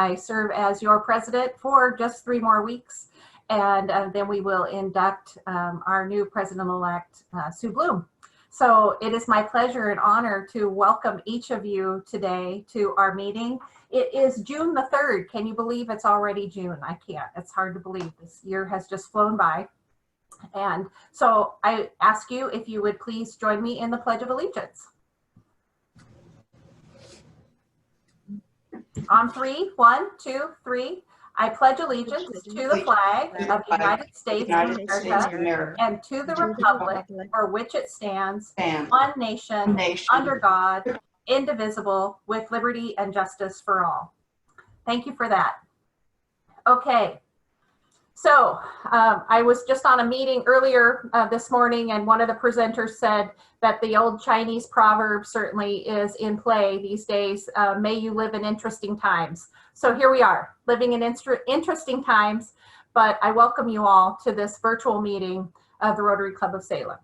I serve as your president for just 3 more weeks, and then we will induct our new president-elect, Sue Bloom. So it is my pleasure and honor to welcome each of you today to our meeting. It is June the 3rd. Can you believe it's already June? I can't. It's hard to believe. This year has just flown by. And so I ask you if you would please join me in the Pledge of Allegiance. On 3, 1, 2, 3. I pledge allegiance to the flag of the United States of America and to the republic for which it stands, one nation, under God, indivisible, with liberty and justice for all. Thank you for that. Okay. So I was just on a meeting earlier this morning, and one of the presenters said that the old Chinese proverb certainly is in play these days. May you live in interesting times. So here we are, living in interesting times, but I welcome you all to this virtual meeting of the Rotary Club of Salem.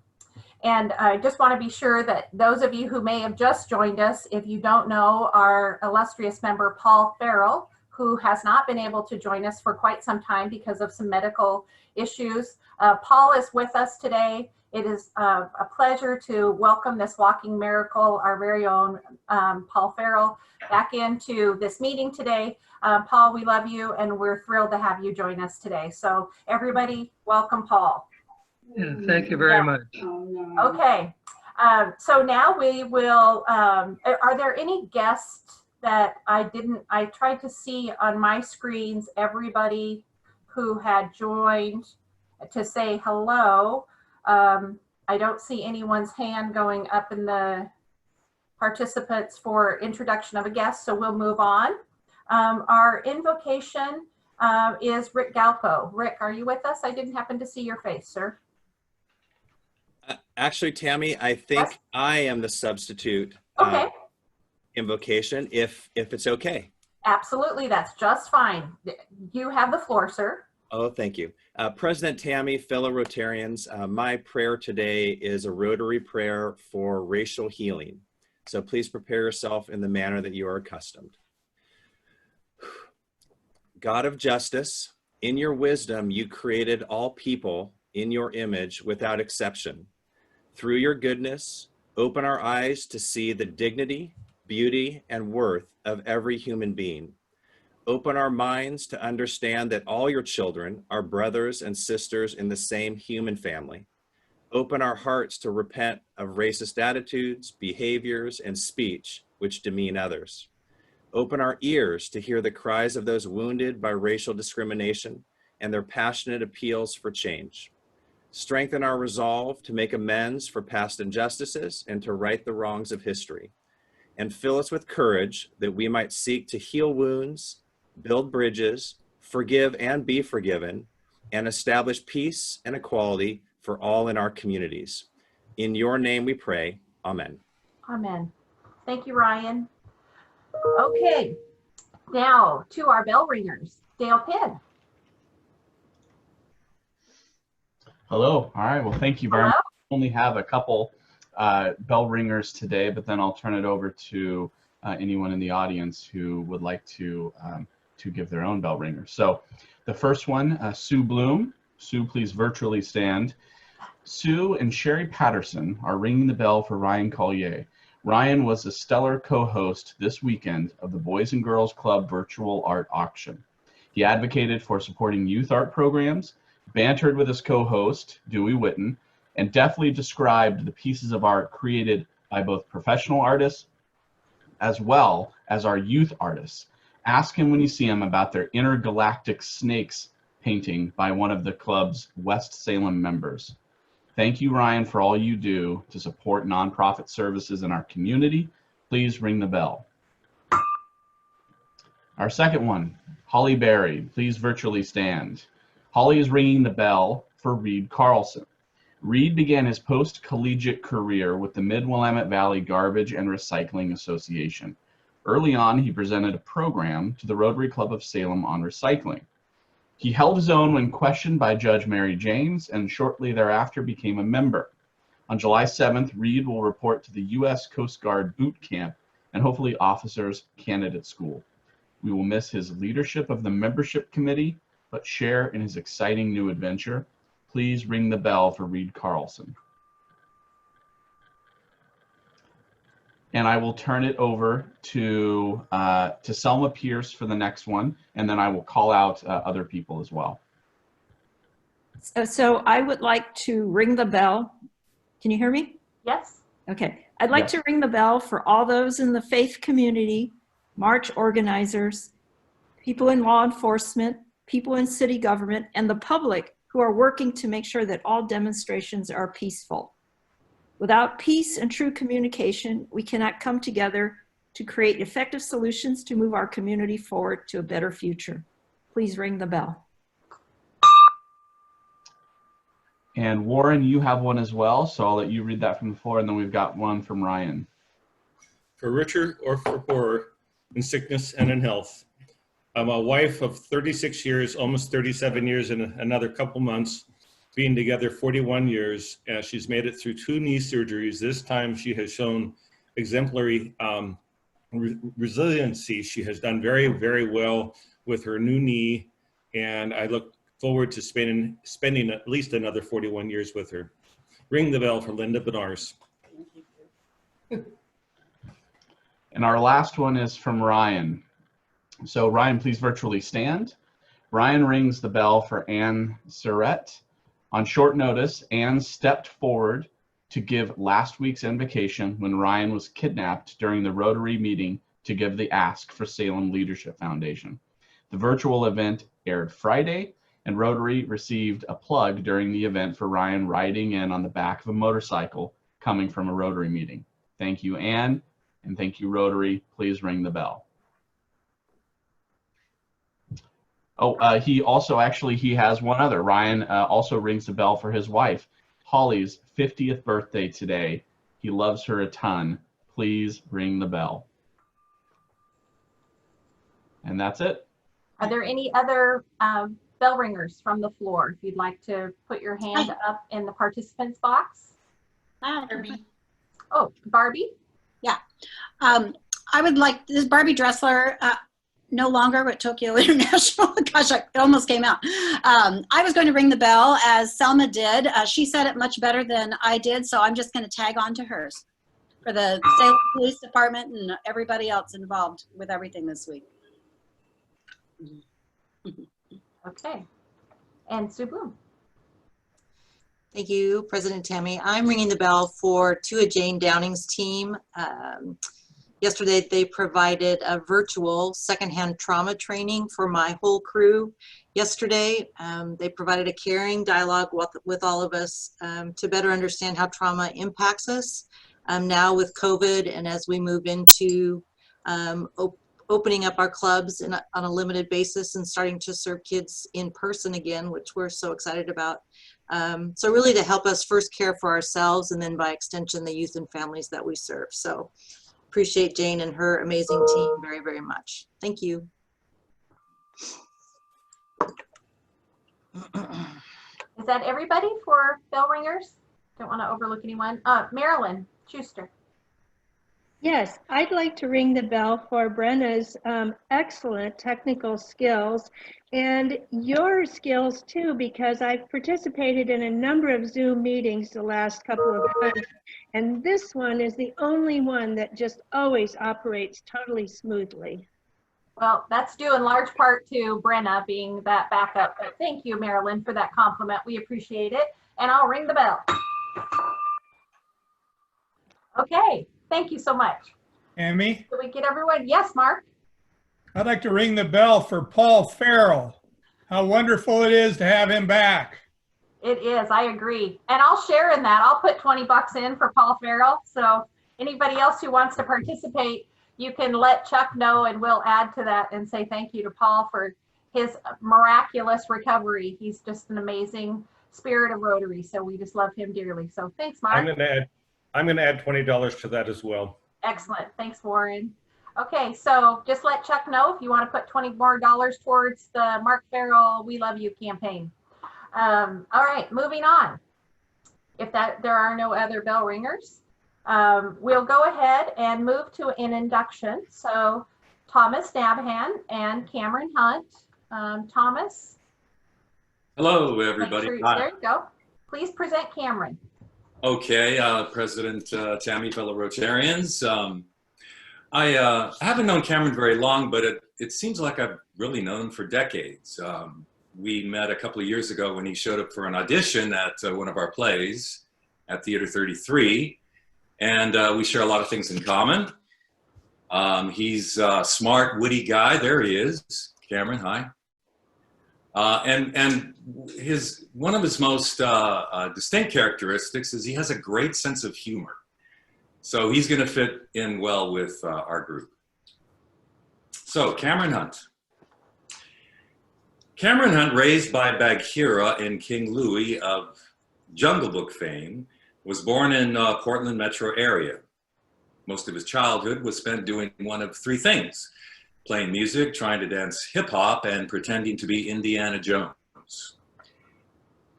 And I just want to be sure that those of you who may have just joined us, if you don't know our illustrious member, Paul Farrell, who has not been able to join us for quite some time because of some medical issues. Paul is with us today. It is a pleasure to welcome this walking miracle, our very own Paul Farrell, back into this meeting today. Paul, we love you, and we're thrilled to have you join us today. So everybody, welcome Paul. Yeah, thank you very much. Okay, so now we will, are there any guests that I tried to see on my screens everybody who had joined to say hello. I don't see anyone's hand going up in the participants for introduction of a guest, so we'll move on. Our invocation is Rick Galpo. Rick, are you with us? I didn't happen to see your face, sir. Actually, Tammy, I think Yes? I am the substitute. Okay. Invocation, if it's okay. Absolutely, that's just fine. You have the floor, sir. Oh, thank you. President Tammy, fellow Rotarians, my prayer today is a Rotary prayer for racial healing. So please prepare yourself in the manner that you are accustomed. God of justice, in your wisdom, you created all people in your image without exception. Through your goodness, open our eyes to see the dignity, beauty, and worth of every human being. Open our minds to understand that all your children are brothers and sisters in the same human family. Open our hearts to repent of racist attitudes, behaviors, and speech which demean others. Open our ears to hear the cries of those wounded by racial discrimination and their passionate appeals for change. Strengthen our resolve to make amends for past injustices and to right the wrongs of history. And fill us with courage that we might seek to heal wounds, build bridges, forgive and be forgiven, and establish peace and equality for all in our communities. In your name we pray, amen. Amen. Thank you, Ryan. Okay, now to our bell ringers. Dale Pinn. Hello. All right. Well, thank you very much. I only have a couple bell ringers today, but then I'll turn it over to anyone in the audience who would like to give their own bell ringer. So the first one, Sue Bloom. Sue, please virtually stand. Sue and Sherry Patterson are ringing the bell for Ryan Collier. Ryan was a stellar co-host this weekend of the Boys and Girls Club virtual art auction. He advocated for supporting youth art programs, bantered with his co-host, Dewey Witten, and deftly described the pieces of art created by both professional artists as well as our youth artists. Ask him when you see him about their intergalactic snakes painting by one of the club's West Salem members. Thank you, Ryan, for all you do to support nonprofit services in our community. Please ring the bell. Our second one, Holly Berry, please virtually stand. Holly is ringing the bell for Reed Carlson. Reed began his post-collegiate career with the Mid-Willamette Valley Garbage and Recycling Association. Early on, he presented a program to the Rotary Club of Salem on recycling. He held his own when questioned by Judge Mary James and shortly thereafter became a member. On July 7th, Reed will report to the U.S. Coast Guard Boot Camp and hopefully Officers Candidate School. We will miss his leadership of the membership committee, but share in his exciting new adventure. Please ring the bell for Reed Carlson. And I will turn it over to Selma Pierce for the next one, and then I will call out other people as well. So I would like to ring the bell. Can you hear me? Yes. Okay. I'd like to ring the bell for all those in the faith community, march organizers, people in law enforcement, people in city government, and the public who are working to make sure that all demonstrations are peaceful. Without peace and true communication, we cannot come together to create effective solutions to move our community forward to a better future. Please ring the bell. And Warren, you have one as well, so I'll let you read that from the floor, and then we've got one from Ryan. For richer or for poorer, in sickness and in health. I'm a wife of 36 years, almost 37 years in another couple months, being together 41 years. She's made it through 2 knee surgeries. This time she has shown exemplary resiliency. She has done very, very well with her new knee, and I look forward to spending at least another 41 years with her. Ring the bell for Linda Benars. And our last one is from Ryan. So Ryan, please virtually stand. Ryan rings the bell for Anne Surrett. On short notice, Anne stepped forward to give last week's invocation when Ryan was kidnapped during the Rotary meeting to give the ask for Salem Leadership Foundation. The virtual event aired Friday, and Rotary received a plug during the event for Ryan riding in on the back of a motorcycle coming from a Rotary meeting. Thank you, Anne, and thank you, Rotary. Please ring the bell. Oh, he also he has one other. Ryan also rings the bell for his wife, Holly's 50th birthday today. He loves her a ton. Please ring the bell. And that's it. Are there any other bell ringers from the floor? If you'd like to put your hand up in the participants box. Barbie. Oh, Barbie? Yeah. I would like, this Barbie Dressler, no longer with Tokyo International. Gosh, it almost came out. I was going to ring the bell as Selma did. She said it much better than I did, so I'm just going to tag on to hers for the Salem Police Department and everybody else involved with everything this week. Okay. And Sue Bloom. Thank you, President Tammy. I'm ringing the bell for Tua Jane Downing's team. Yesterday, they provided a virtual secondhand trauma training for my whole crew. Yesterday, they provided a caring dialogue with all of us to better understand how trauma impacts us now with COVID, and as we move into opening up our clubs on a limited basis and starting to serve kids in person again, which we're so excited about. So really to help us first care for ourselves and then by extension, the youth and families that we serve. So appreciate Jane and her amazing team very, very much. Thank you. Is that everybody for bell ringers? Don't want to overlook anyone. Marilyn Schuster. Yes, I'd like to ring the bell for Brenna's excellent technical skills and your skills too, because I've participated in a number of Zoom meetings the last couple of months, and this one is the only one that just always operates totally smoothly. Well, that's due in large part to Brenna being that backup, but thank you, Marilyn, for that compliment. We appreciate it, and I'll ring the bell. Okay. Thank you so much. Amy? Did we get everyone? Yes, Mark? I'd like to ring the bell for Paul Farrell. How wonderful it is to have him back. It is, I agree. And I'll share in that. I'll put 20 bucks in for Paul Farrell. So anybody else who wants to participate, you can let Chuck know and we'll add to that and say thank you to Paul for his miraculous recovery. He's just an amazing spirit of Rotary. So we just love him dearly. So thanks, Mark. I'm going to add $20 to that as well. Excellent. Thanks, Warren. Okay, so just let Chuck know if you want to put $20 more towards the Mark Farrell We Love You campaign. All right, moving on. If there are no other bell ringers, we'll go ahead and move to an induction. So Thomas Nabhan and Cameron Hunt. Thomas? Hello, everybody. Hi. There you go. Please present Cameron. Okay, President Tammy, fellow Rotarians. I haven't known Cameron very long, but it seems like I've really known him for decades. We met a couple of years ago when he showed up for an audition at one of our plays at Theater 33, and we share a lot of things in common. He's a smart, witty guy. There he is. Cameron, hi. And one of his most distinct characteristics is he has a great sense of humor. So he's going to fit in well with our group. So Cameron Hunt. Cameron Hunt, raised by Bagheera and King Louie of Jungle Book fame, was born in Portland metro area. Most of his childhood was spent doing one of three things: playing music, trying to dance hip hop, and pretending to be Indiana Jones.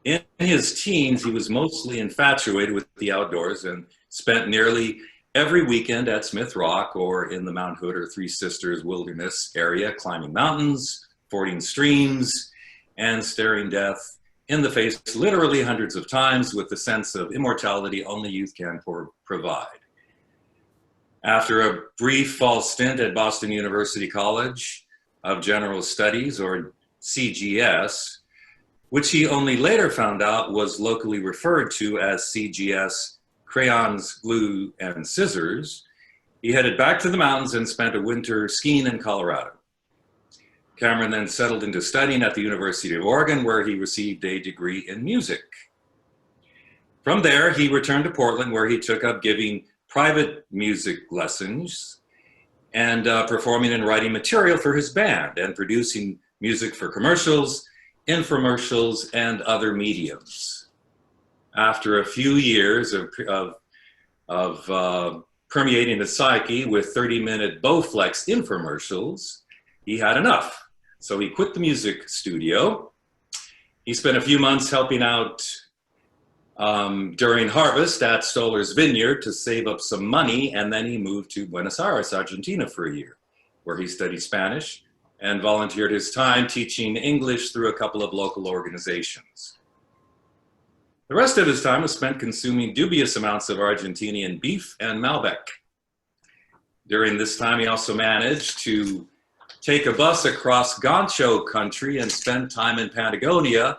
In his teens, he was mostly infatuated with the outdoors and spent nearly every weekend at Smith Rock or in the Mount Hood or Three Sisters Wilderness area, climbing mountains, fording streams, and staring death in the face literally hundreds of times with the sense of immortality only youth can provide. After a brief fall stint at Boston University College of General Studies, or CGS, which he only later found out was locally referred to as CGS, crayons, glue, and scissors, he headed back to the mountains and spent a winter skiing in Colorado. Cameron then settled into studying at the University of Oregon, where he received a degree in music. From there, he returned to Portland, where he took up giving private music lessons and performing and writing material for his band and producing music for commercials, infomercials, and other mediums. After a few years of permeating the psyche with 30-minute Bowflex infomercials, he had enough. So he quit the music studio. He spent a few months helping out during harvest at Stoller's Vineyard to save up some money, and then he moved to Buenos Aires, Argentina for a year, where he studied Spanish and volunteered his time teaching English through a couple of local organizations. The rest of his time was spent consuming dubious amounts of Argentinian beef and Malbec. During this time, he also managed to take a bus across Gancho country and spend time in Patagonia,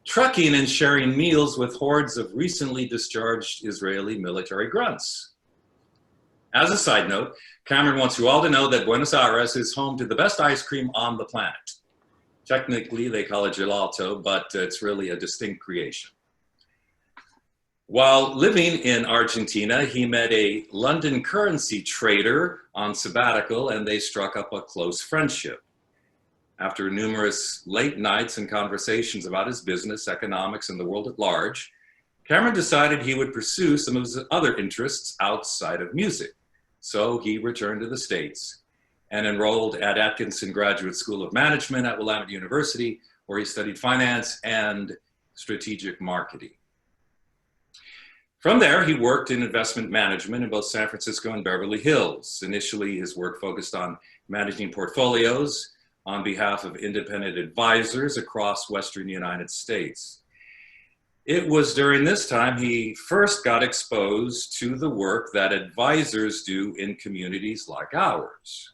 trucking and sharing meals with hordes of recently discharged Israeli military grunts. As a side note, Cameron wants you all to know that Buenos Aires is home to the best ice cream on the planet. Technically, they call it gelato, but it's really a distinct creation. While living in Argentina, he met a London currency trader on sabbatical, and they struck up a close friendship. After numerous late nights and conversations about his business, economics, and the world at large, Cameron decided he would pursue some of his other interests outside of music. So he returned to the States and enrolled at Atkinson Graduate School of Management at Willamette University, where he studied finance and strategic marketing. From there, he worked in investment management in both San Francisco and Beverly Hills. Initially, his work focused on managing portfolios on behalf of independent advisors across Western United States. It was during this time he first got exposed to the work that advisors do in communities like ours.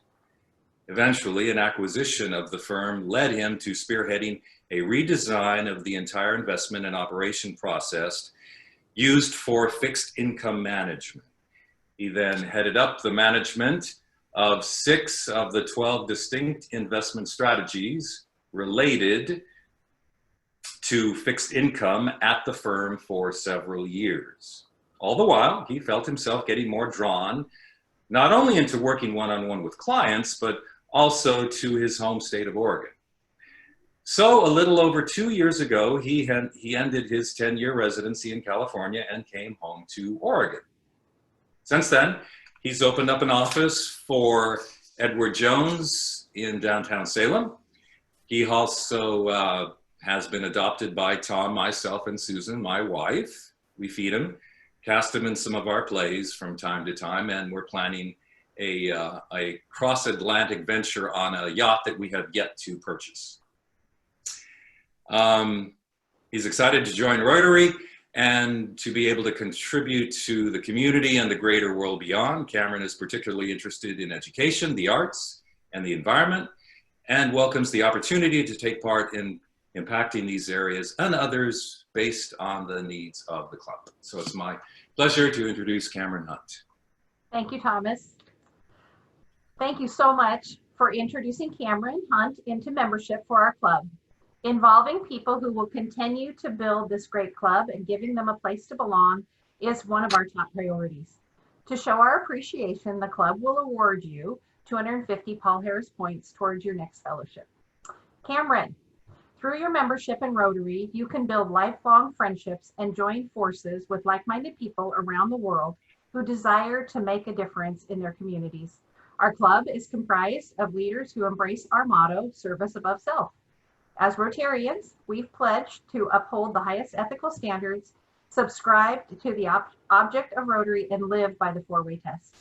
Eventually, an acquisition of the firm led him to spearheading a redesign of the entire investment and operation process used for fixed income management. He then headed up the management of 6 of the 12 distinct investment strategies related to fixed income at the firm for several years. All the while, he felt himself getting more drawn, not only into working one-on-one with clients, but also to his home state of Oregon. So a little over 2 years ago, he ended his 10-year residency in California and came home to Oregon. Since then, he's opened up an office for Edward Jones in downtown Salem. He also has been adopted by Tom, myself, and Susan, my wife. We feed him, cast him in some of our plays from time to time, and we're planning a cross-Atlantic venture on a yacht that we have yet to purchase. He's excited to join Rotary and to be able to contribute to the community and the greater world beyond. Cameron is particularly interested in education, the arts, and the environment, and welcomes the opportunity to take part in impacting these areas and others based on the needs of the club. So it's my pleasure to introduce Cameron Hunt. Thank you, Thomas. Thank you so much for introducing Cameron Hunt into membership for our club. Involving people who will continue to build this great club and giving them a place to belong is one of our top priorities. To show our appreciation, the club will award you 250 Paul Harris points towards your next fellowship. Cameron, through your membership in Rotary, you can build lifelong friendships and join forces with like-minded people around the world who desire to make a difference in their communities. Our club is comprised of leaders who embrace our motto, service above self. As Rotarians, we've pledged to uphold the highest ethical standards, subscribe to the object of Rotary, and live by the four-way test.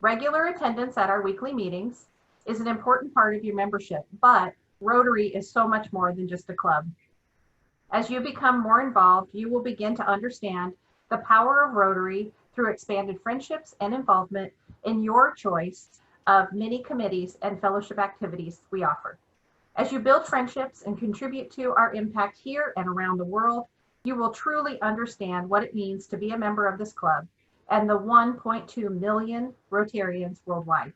Regular attendance at our weekly meetings is an important part of your membership, but Rotary is so much more than just a club. As you become more involved, you will begin to understand the power of Rotary through expanded friendships and involvement in your choice of many committees and fellowship activities we offer. As you build friendships and contribute to our impact here and around the world, you will truly understand what it means to be a member of this club and the 1.2 million Rotarians worldwide.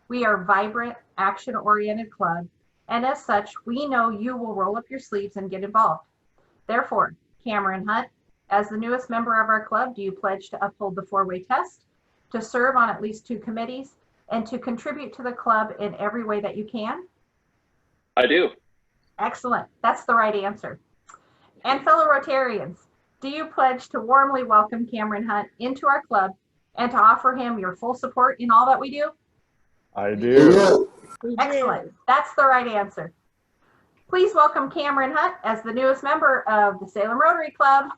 We are a vibrant, action-oriented club, and as such, we know you will roll up your sleeves and get involved. Therefore, Cameron Hunt, as the newest member of our club, do you pledge to uphold the four-way test, to serve on at least 2 committees, and to contribute to the club in every way that you can? I do. Excellent. That's the right answer. And fellow Rotarians, do you pledge to warmly welcome Cameron Hunt into our club and to offer him your full support in all that we do? I do. Excellent. That's the right answer. Please welcome Cameron Hunt as the newest member of the Salem Rotary Club.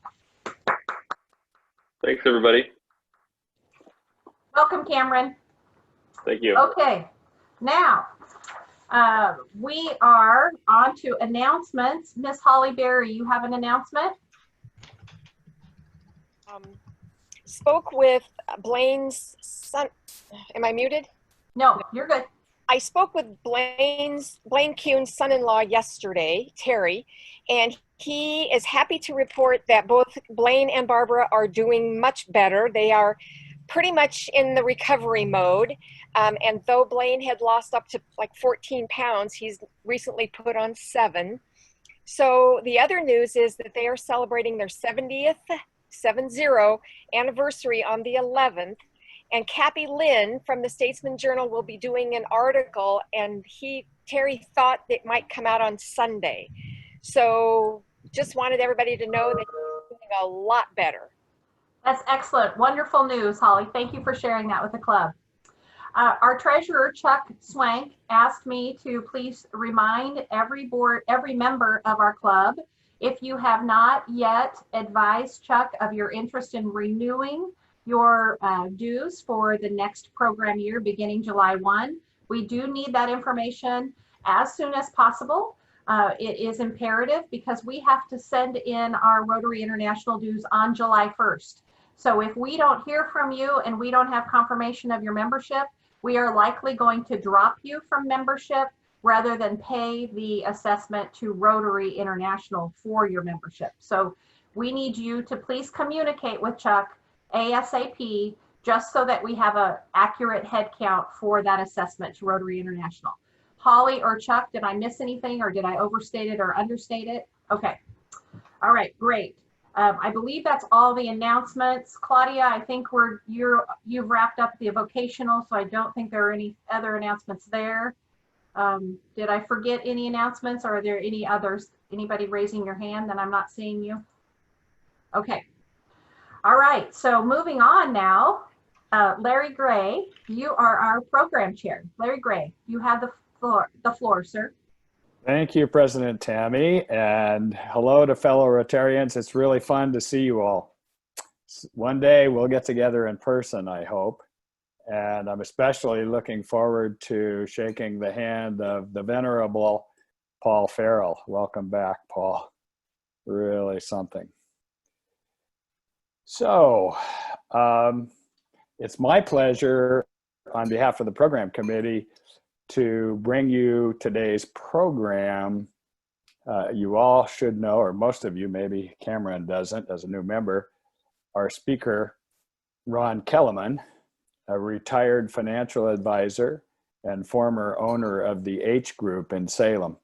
Thanks, everybody. Welcome, Cameron. Thank you. Okay. Now, we are on to announcements. Miss Holly Berry, you have an announcement? Spoke with Blaine's son. Am I muted? No, you're good. I spoke with Blaine Kuhn's son-in-law yesterday, Terry, and he is happy to report that both Blaine and Barbara are doing much better. They are pretty much in the recovery mode. And though Blaine had lost up to like 14 pounds, he's recently put on 7. So the other news is that they are celebrating their 70th anniversary on the 11th. And Cappy Lynn from the Statesman Journal will be doing an article, and Terry thought it might come out on Sunday. So just wanted everybody to know that he's doing a lot better. That's excellent. Wonderful news, Holly. Thank you for sharing that with the club. Our treasurer, Chuck Swank, asked me to please remind every member of our club, if you have not yet advised Chuck of your interest in renewing your dues for the next program year beginning July 1. We do need that information as soon as possible. It is imperative because we have to send in our Rotary International dues on July 1st. So if we don't hear from you and we don't have confirmation of your membership, we are likely going to drop you from membership rather than pay the assessment to Rotary International for your membership. So we need you to please communicate with Chuck ASAP, just so that we have an accurate head count for that assessment to Rotary International. Holly or Chuck, did I miss anything, or did I overstate it or understate it? Okay. All right, great. I believe that's all the announcements. Claudia, I think you've wrapped up the vocational, so I don't think there are any other announcements there. Did I forget any announcements, or are there any others? Anybody raising your hand that I'm not seeing you? Okay. All right, so moving on now, Larry Gray, you are our program chair. Larry Gray, you have the floor, sir. Thank you, President Tammy, and hello to fellow Rotarians. It's really fun to see you all. One day we'll get together in person, I hope. And I'm especially looking forward to shaking the hand of the venerable Paul Farrell. Welcome back, Paul. Really something. So it's my pleasure on behalf of the program committee to bring you today's program. You all should know, or most of you, maybe Cameron doesn't as a new member, our speaker, Ron Kelemen, a retired financial advisor and former owner of the H Group in Salem.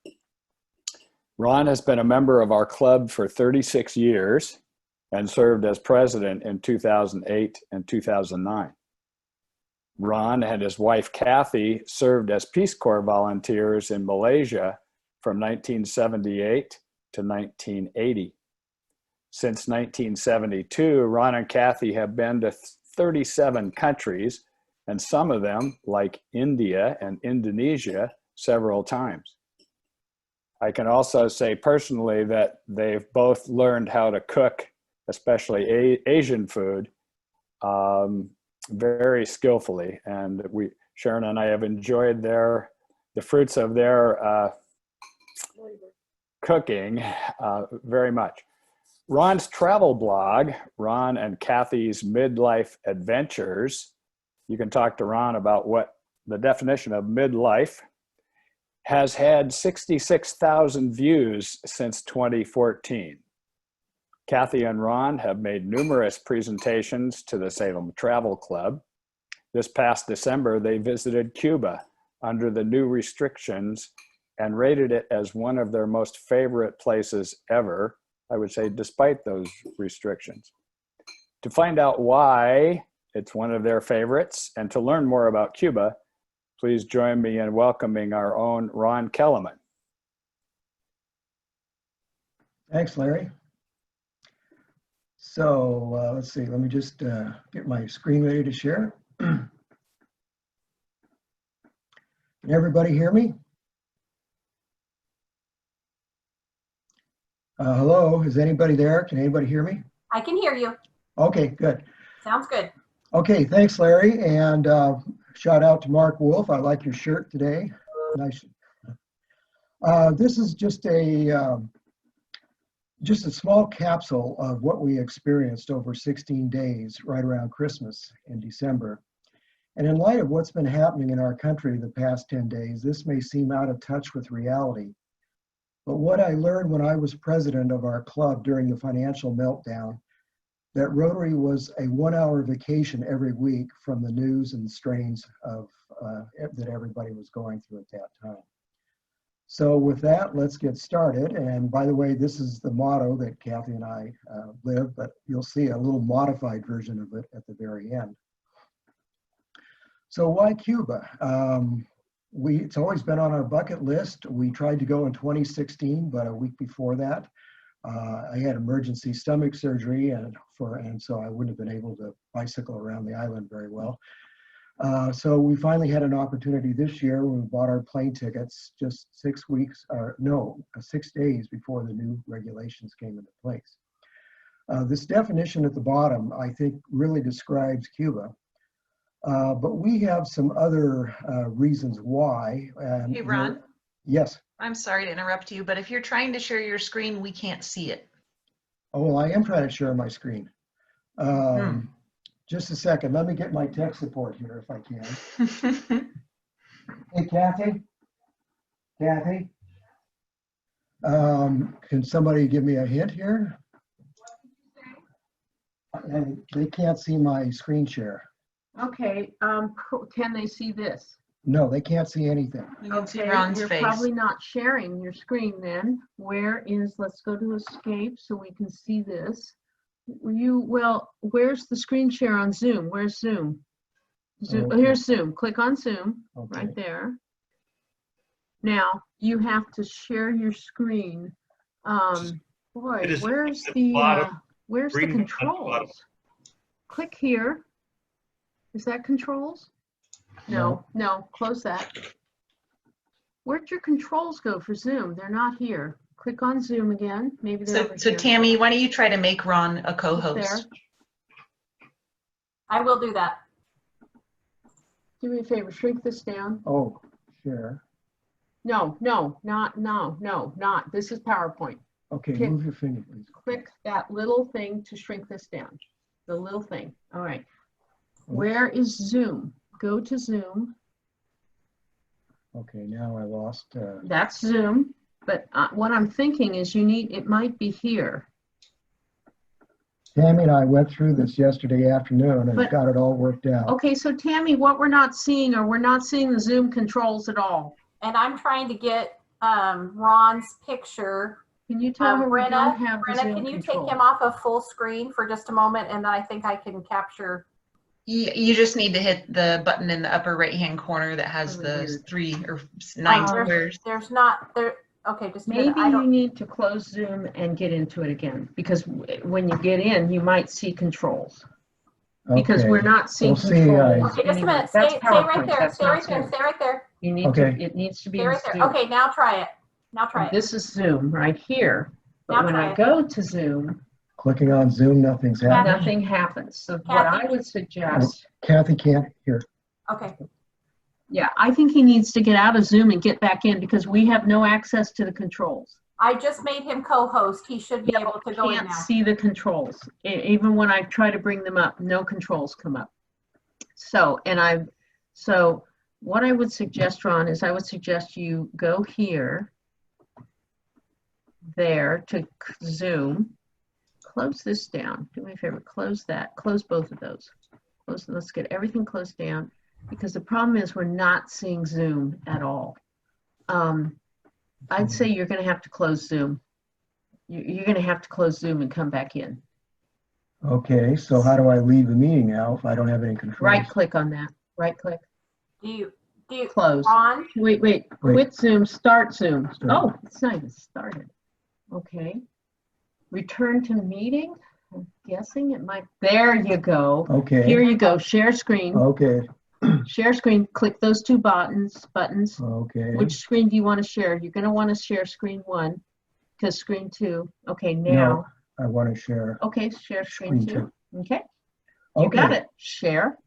Ron has been a member of our club for 36 years and served as president in 2008 and 2009. Ron and his wife, Kathy, served as Peace Corps volunteers in Malaysia from 1978 to 1980. Since 1972, Ron and Kathy have been to 37 countries, and some of them, like India and Indonesia, several times. I can also say personally that they've both learned how to cook, especially Asian food, very skillfully. And Sharon and I have enjoyed the fruits of their cooking very much. Ron's travel blog, Ron and Kathy's Midlife Adventures, you can talk to Ron about what the definition of midlife, has had 66,000 views since 2014. Kathy and Ron have made numerous presentations to the Salem Travel Club. This past December, they visited Cuba under the new restrictions and rated it as one of their most favorite places ever, I would say, despite those restrictions. To find out why it's one of their favorites and to learn more about Cuba, please join me in welcoming our own Ron Kelemen. Thanks, Larry. So let's see, let me just get my screen ready to share. Can everybody hear me? Hello, is anybody there? Can anybody hear me? I can hear you. Okay, good. Sounds good. Okay, thanks, Larry. And shout out to Mark Wolf. I like your shirt today. Nice. This is just a small capsule of what we experienced over 16 days right around Christmas in December. And in light of what's been happening in our country the past 10 days, this may seem out of touch with reality. But what I learned when I was president of our club during the financial meltdown, that Rotary was a 1-hour vacation every week from the news and strains of that everybody was going through at that time. So with that, let's get started. And by the way, this is the motto that Kathy and I live, but you'll see a little modified version of it at the very end. So why Cuba? It's always been on our bucket list. We tried to go in 2016, but a week before that, I had emergency stomach surgery, and so I wouldn't have been able to bicycle around the island very well. So we finally had an opportunity this year when we bought our plane tickets just 6 days before the new regulations came into place. This definition at the bottom, I think, really describes Cuba. But we have some other reasons why. Hey, Ron. Yes. I'm sorry to interrupt you, but if you're trying to share your screen, we can't see it. Oh, well, I am trying to share my screen. Just a second. Let me get my tech support here if I can. Hey, Kathy? Kathy? Can somebody give me a hint here? They can't see my screen share. Okay, can they see this? No, they can't see anything. You can see Ron's you're face. Probably not sharing your screen then. Let's go to escape so we can see this. Where's the screen share on Zoom? Where's Zoom? Okay. Here's Zoom. Click on Zoom, Okay. right there. Now, you have to share your screen. Boy, where's the controls? Click here. Is that controls? No, close that. Where'd your controls go for Zoom? They're not here. Click on Zoom again. Maybe they're over So here. Tammy, why don't you try to make Ron a co-host? I will do that. Do me a favor, shrink this down. Oh, share. No, not. This is PowerPoint. Okay, Okay. move your finger, please. Click that little thing to shrink this down. The little thing. All right. Where is Zoom? Go to Zoom. Okay, now I lost. That's Zoom. But what I'm thinking is it might be here. Tammy and I went through this yesterday afternoon and But- got it all worked out. Okay, so Tammy, what we're not seeing the Zoom controls at all. And I'm trying to get Ron's picture. Can you tell her we don't have the Brenna, Zoom can you control? take him off of full screen for just a moment, and then I think I can capture. You just need to hit the button in the upper right-hand corner that has the 3 or 9 squares. There's not there. Okay, just a minute. Maybe you need to close Zoom and get into it again, because when you get in, you might see controls. Because Okay. we're not seeing We'll see, controls. Okay, just a minute. That's Stay right PowerPoint. there. That's Stay not right there. Zoom. Stay right there. You need Okay. to. It needs to be Stay in right there. Zoom. Okay, now try it. Now try it. This is Zoom right here. But Now when try I it. go to Zoom, Clicking on Zoom, nothing's happening. nothing happens. So what I would suggest, Kathy can't hear. Okay. yeah, I think he needs to get out of Zoom and get back in, because we have no access to the controls. I just made him co-host. He should be able to go in Can't now. see the controls. Even when I try to bring them up, no controls come up. So what I would suggest, Ron, is I would suggest you go here, there to Zoom, close this down. Do me a favor, close that, close both of those. Let's get everything closed down, because the problem is we're not seeing Zoom at all. I'd say you're going to have to close Zoom. You're going to have to close Zoom and come back in. Okay, so how do I leave the meeting now if I don't have any control? Right click on that. Right click. Do you Close. Ron? Wait. Quit Zoom. Start Zoom. Start. Oh, it's not even started. Okay. Return to meeting. I'm guessing it might. There you go. Okay. Here you go. Share screen. Okay, Share screen. Click those 2 buttons. okay. Which screen do you want to share? You're going to want to share screen 1, because screen 2. Okay, now. No, I want to share. Okay, share screen Screen 2. Okay. You Okay. got it. Share.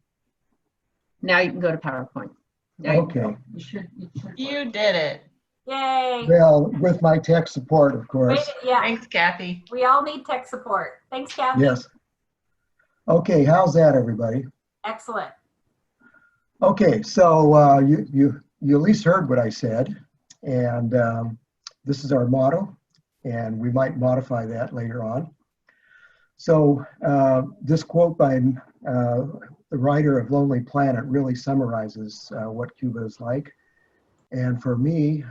Now you can go to PowerPoint. There you Okay. go. You should. You did it. Yay. Well, with my tech support, of course. Wait, yeah. Thanks, Kathy. We all need tech support. Thanks, Kathy. Yes. Okay, how's that, everybody? Excellent. Okay, so you at least heard what I said, and this is our motto, and we might modify that later on. So this quote by the writer of Lonely Planet really summarizes what Cuba is like. And for me,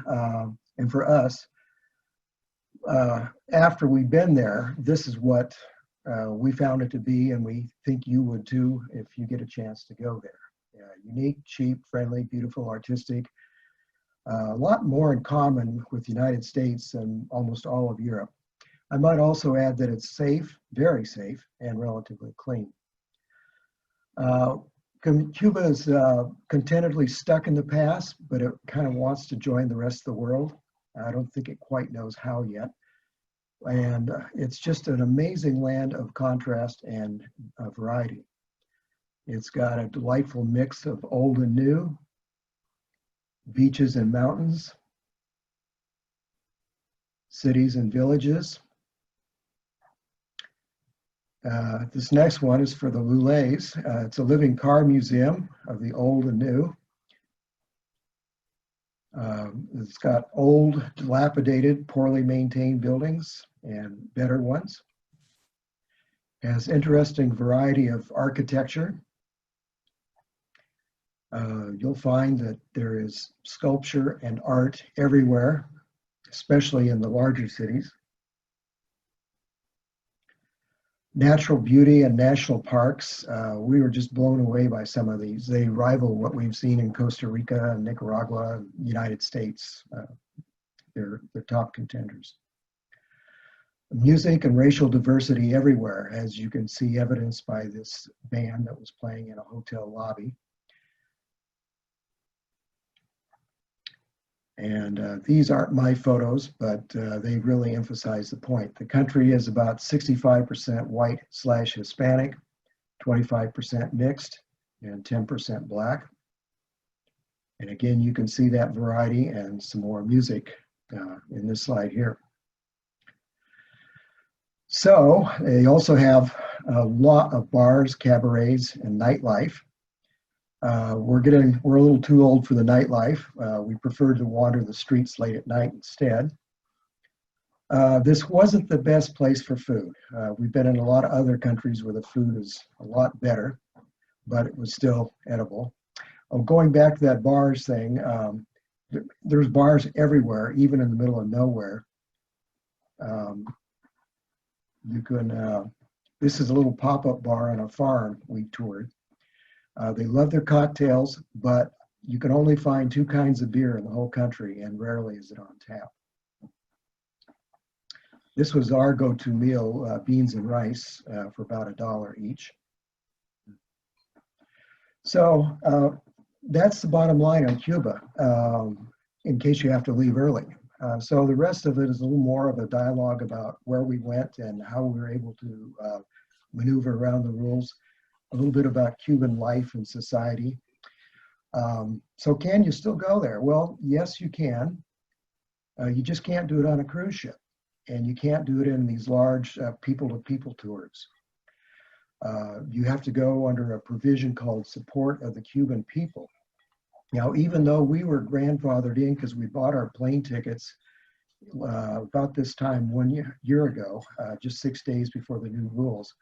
and for us, after we've been there, this is what we found it to be, and we think you would too if you get a chance to go there. Unique, cheap, friendly, beautiful, artistic, a lot more in common with the United States and almost all of Europe. I might also add that it's safe, very safe, and relatively clean. Cuba is contentedly stuck in the past, but it kind of wants to join the rest of the world. I don't think it quite knows how yet. And it's just an amazing land of contrast and variety. It's got a delightful mix of old and new, beaches and mountains, cities and villages. This next one is for the Lulés. It's a living car museum of the old and new. It's got old, dilapidated, poorly maintained buildings and better ones. It has interesting variety of architecture. You'll find that there is sculpture and art everywhere, especially in the larger cities. Natural beauty and national parks. We were just blown away by some of these. They rival what we've seen in Costa Rica and Nicaragua and the United States. They're top contenders. Music and racial diversity everywhere, as you can see evidenced by this band that was playing in a hotel lobby. And these aren't my photos, but they really emphasize the point. The country is about 65% white/Hispanic, 25% mixed, and 10% black. And again, you can see that variety and some more music in this slide here. So they also have a lot of bars, cabarets, and nightlife. We're a little too old for the nightlife. We prefer to wander the streets late at night instead. This wasn't the best place for food. We've been in a lot of other countries where the food is a lot better, but it was still edible. Oh, going back to that bars thing, there's bars everywhere, even in the middle of nowhere. You can, this is a little pop-up bar on a farm we toured. They love their cocktails, but you can only find 2 kinds of beer in the whole country, and rarely is it on tap. This was our go-to meal, beans and rice for about $1 each. So that's the bottom line on Cuba, in case you have to leave early. So the rest of it is a little more of a dialogue about where we went and how we were able to maneuver around the rules, a little bit about Cuban life and society. So can you still go there? Well, yes, you can. You just can't do it on a cruise ship, and you can't do it in these large people-to-people tours. You have to go under a provision called support of the Cuban people. Now, even though we were grandfathered in because we bought our plane tickets about this time 1 year ago, just 6 days before the new rules,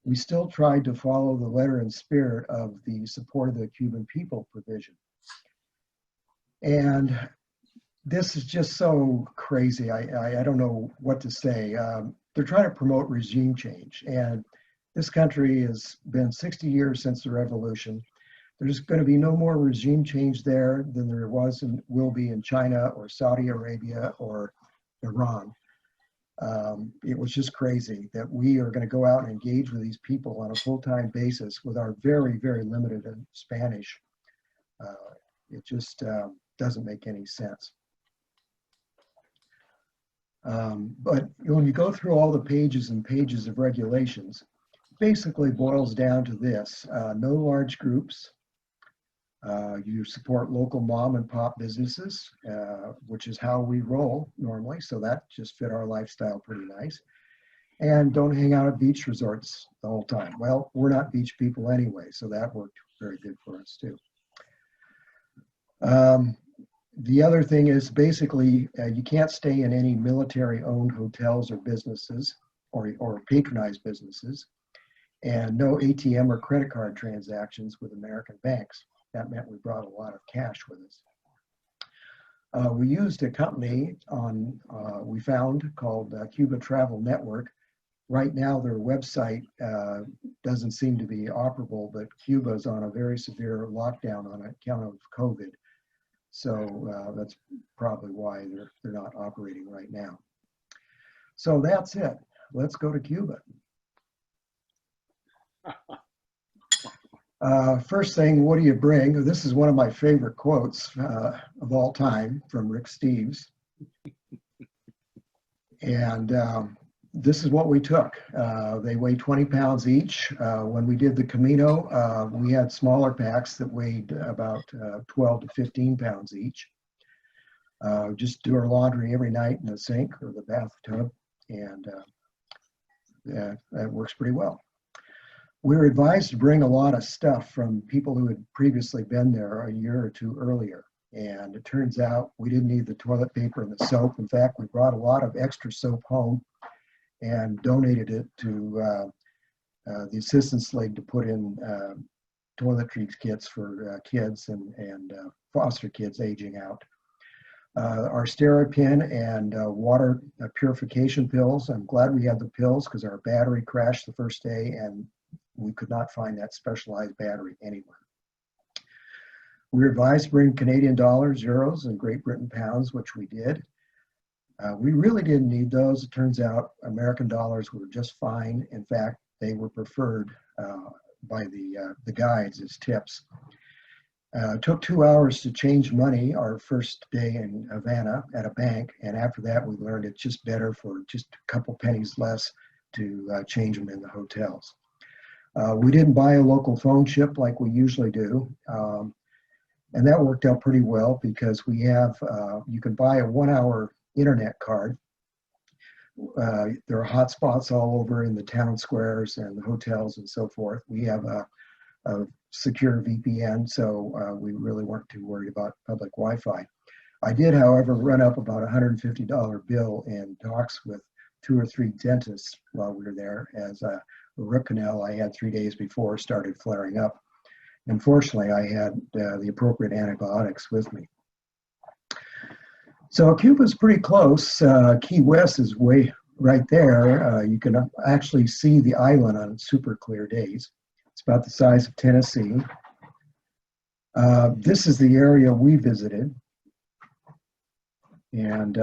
we still tried to follow the letter and spirit of the support of the Cuban people provision. And this is just so crazy. I don't know what to say. They're trying to promote regime change. And this country has been 60 years since the revolution. There's going to be no more regime change there than there was and will be in China or Saudi Arabia or Iran. It was just crazy that we are going to go out and engage with these people on a full-time basis with our very, very limited Spanish. It just doesn't make any sense. But when you go through all the pages and pages of regulations, it basically boils down to this: no large groups. You support local mom and pop businesses, which is how we roll normally. So that just fit our lifestyle pretty nice. And don't hang out at beach resorts the whole time. Well, we're not beach people anyway, so that worked very good for us too. The other thing is basically you can't stay in any military-owned hotels or businesses or patronized businesses, and no ATM or credit card transactions with American banks. That meant we brought a lot of cash with us. We used a company we found called Cuba Travel Network. Right now, their website doesn't seem to be operable, but Cuba is on a very severe lockdown on account of COVID. So that's probably why they're not operating right now. So that's it. Let's go to Cuba. First thing, what do you bring? This is one of my favorite quotes of all time from Rick Steves. And this is what we took. They weigh 20 pounds each. When we did the Camino, we had smaller packs that weighed about 12 to 15 pounds each. Just do our laundry every night in the sink or the bathtub, and that works pretty well. We were advised to bring a lot of stuff from people who had previously been there a year or two earlier. And it turns out we didn't need the toilet paper and the soap. In fact, we brought a lot of extra soap home and donated it to the Assistance League to put in toiletries kits for kids and foster kids aging out. Our Sterapin and water purification pills. I'm glad we had the pills because our battery crashed the first day and we could not find that specialized battery anywhere. We were advised to bring Canadian dollars, euros, and Great Britain pounds, which we did. We really didn't need those. It turns out American dollars were just fine. In fact, they were preferred by the guides as tips. It took 2 hours to change money our first day in Havana at a bank, and after that we learned it's just better for just a couple pennies less to change them in the hotels. We didn't buy a local phone chip like we usually do. And that worked out pretty well because we have, you can buy a 1-hour internet card. There are hotspots all over in the town squares and the hotels and so forth. We have a secure VPN, so we really weren't too worried about public Wi-Fi. I did, however, run up about $150 bill in talks with 2 or 3 dentists while we were there, as a root canal I had 3 days before started flaring up. Unfortunately, I had the appropriate antibiotics with me. So Cuba's pretty close. Key West is way right there. You can actually see the island on super clear days. It's about the size of Tennessee. This is the area we visited. And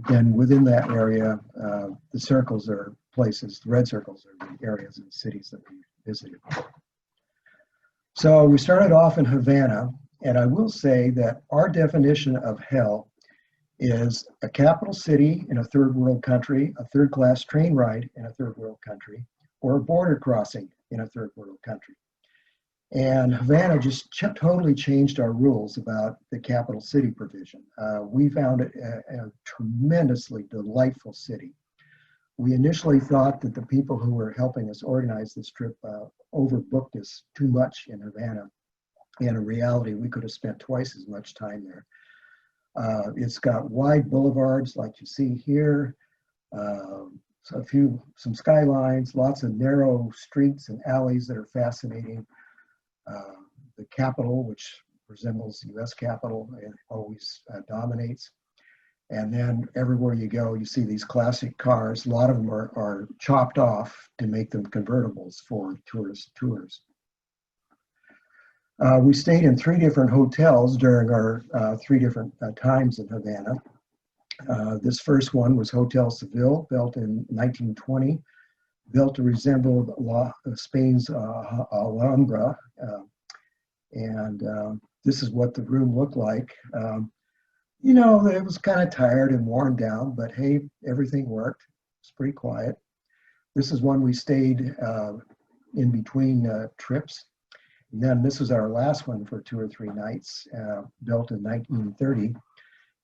then within that area, the circles are places, the red circles are the areas and cities that we visited. So we started off in Havana, and I will say that our definition of hell is a capital city in a third world country, a third-class train ride in a third world country, or a border crossing in a third world country. And Havana just totally changed our rules about the capital city provision. We found it a tremendously delightful city. We initially thought that the people who were helping us organize this trip overbooked us too much in Havana. And in reality, we could have spent twice as much time there. It's got wide boulevards like you see here, some skylines, lots of narrow streets and alleys that are fascinating. The Capitol, which resembles the US Capitol, and always dominates. And then everywhere you go, you see these classic cars. A lot of them are chopped off to make them convertibles for tourist tours. We stayed in 3 different hotels during our 3 different times in Havana. This first one was Hotel Seville, built in 1920, built to resemble Spain's Alhambra. This is what the room looked like. You know, it was kind of tired and worn down, but hey, everything worked. It's pretty quiet. This is one we stayed in between trips. And then this was our last one for 2 or 3 nights, built in 1930.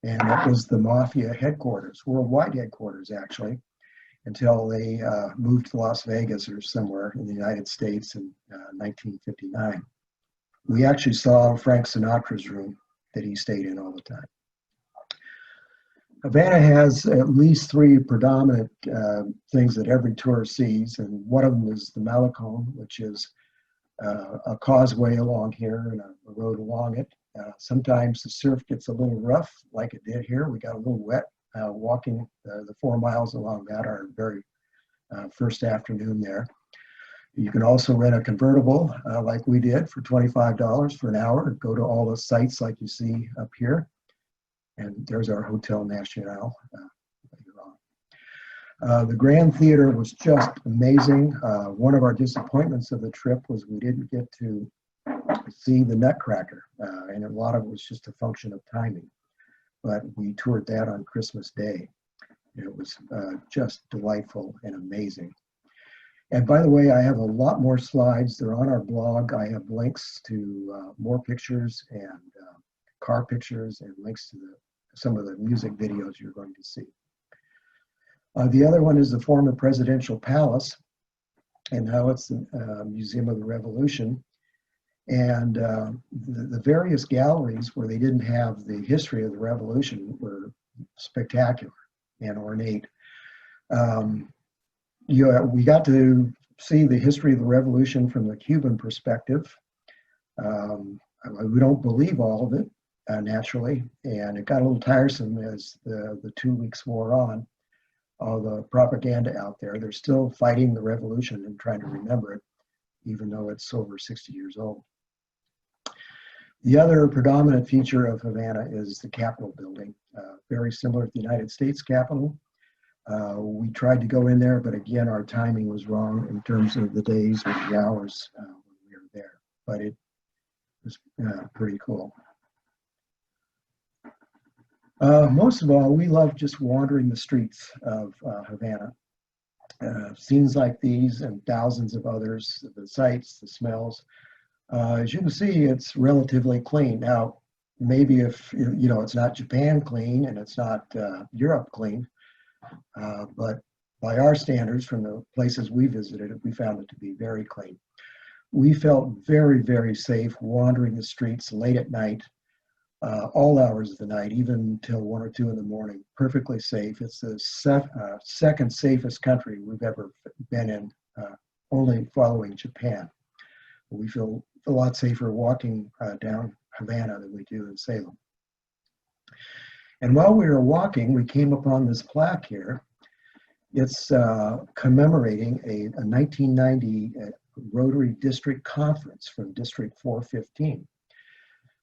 And it was the Mafia headquarters, worldwide headquarters actually, until they moved to Las Vegas or somewhere in the United States in 1959. We actually saw Frank Sinatra's room that he stayed in all the time. Havana has at least 3 predominant things that every tourist sees, and one of them is the Malecón, which is a causeway along here and a road along it. Sometimes the surf gets a little rough, like it did here. We got a little wet walking the 4 miles along that, our very first afternoon there. You can also rent a convertible like we did for $25 for an hour and go to all the sites like you see up here. And there's our Hotel Nacional later on. The Grand Theater was just amazing. One of our disappointments of the trip was we didn't get to see the Nutcracker, and a lot of it was just a function of timing. But we toured that on Christmas Day. It was just delightful and amazing. And by the way, I have a lot more slides. They're on our blog. I have links to more pictures and car pictures and links to some of the music videos you're going to see. The other one is the former presidential palace, and now it's the Museum of the Revolution. And the various galleries where they didn't have the history of the revolution were spectacular and ornate. We got to see the history of the revolution from the Cuban perspective. We don't believe all of it, naturally, and it got a little tiresome as the 2 weeks wore on. All the propaganda out there, they're still fighting the revolution and trying to remember it, even though it's over 60 years old. The other predominant feature of Havana is the Capitol building, very similar to the United States Capitol. We tried to go in there, but again, our timing was wrong in terms of the days or the hours when we were there, but it was pretty cool. Most of all, we love just wandering the streets of Havana. Scenes like these and thousands of others, the sights, the smells, As you can see, it's relatively clean. Now, maybe if, you know, it's not Japan clean and it's not Europe clean, but by our standards from the places we visited, we found it to be very clean. We felt very, very safe wandering the streets late at night, all hours of the night, even till 1 or 2 in the morning, perfectly safe. It's the second safest country we've ever been in, only following Japan. We feel a lot safer walking down Havana than we do in Salem. And while we were walking, we came upon this plaque here. It's commemorating a 1990 Rotary District Conference from District 415.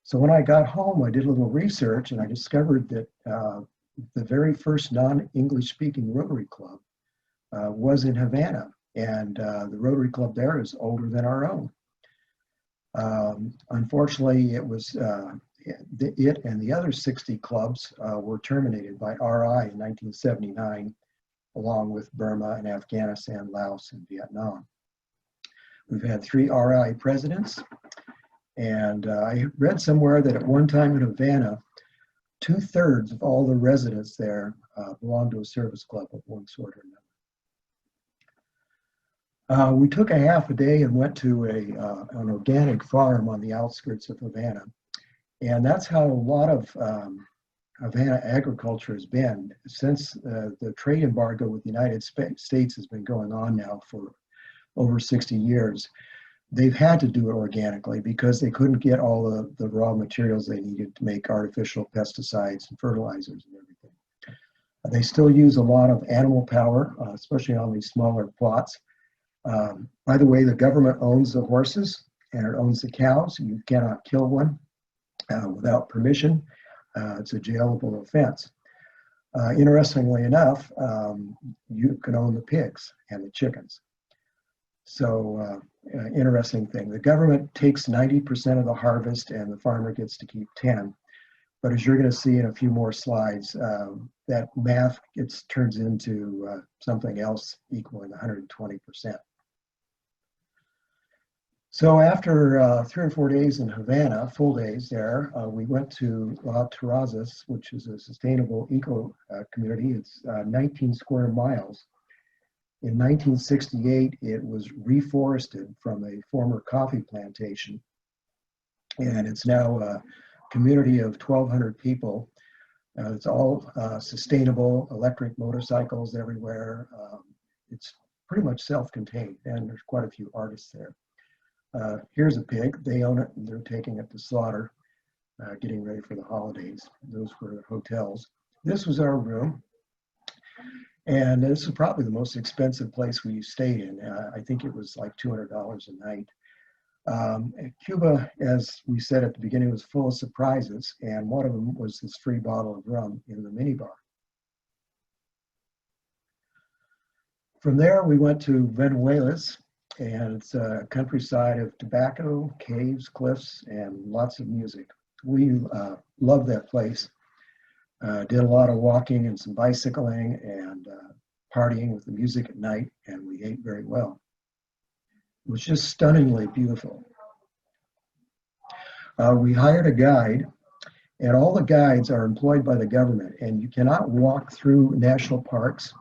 So when I got home, I did a little research and I discovered that the very first non-English speaking Rotary Club was in Havana. And the Rotary Club there is older than our own. Unfortunately, it was it and the other 60 clubs were terminated by RI in 1979, along with Burma and Afghanistan, Laos, and Vietnam. We've had 3 RI presidents, and I read somewhere that at one time in Havana, 2/3 of all the residents there belonged to a service club of one sort or another. We took a half a day and went to an organic farm on the outskirts of Havana. And that's how a lot of Havana agriculture has been since the trade embargo with the United States has been going on now for over 60 years. They've had to do it organically because they couldn't get all the raw materials they needed to make artificial pesticides and fertilizers and everything. They still use a lot of animal power, especially on these smaller plots. By the way, the government owns the horses and it owns the cows. You cannot kill one without permission. It's a jailable offense. Interestingly enough, you can own the pigs and the chickens. So interesting thing. The government takes 90% of the harvest and the farmer gets to keep 10. But as you're going to see in a few more slides, that math turns into something else equaling 120%. So after 3 or 4 days in Havana, full days there, we went to La Terrazas, which is a sustainable eco community. It's 19 square miles. In 1968, it was reforested from a former coffee plantation. And it's now a community of 1,200 people. It's all sustainable, electric motorcycles everywhere. It's pretty much self-contained, and there's quite a few artists there. Here's a pig. They own it, and they're taking it to slaughter, getting ready for the holidays. Those were hotels. This was our room, and this is probably the most expensive place we stayed in. I think it was like $200 a night. Cuba, as we said at the beginning, was full of surprises, and one of them was this free bottle of rum in the minibar. From there, we went to Venezuela's, and it's a countryside of tobacco, caves, cliffs, and lots of music. We loved that place. Did a lot of walking and some bicycling and partying with the music at night, and we ate very well. It was just stunningly beautiful. We hired a guide, and all the guides are employed by the government, and you cannot walk through national parks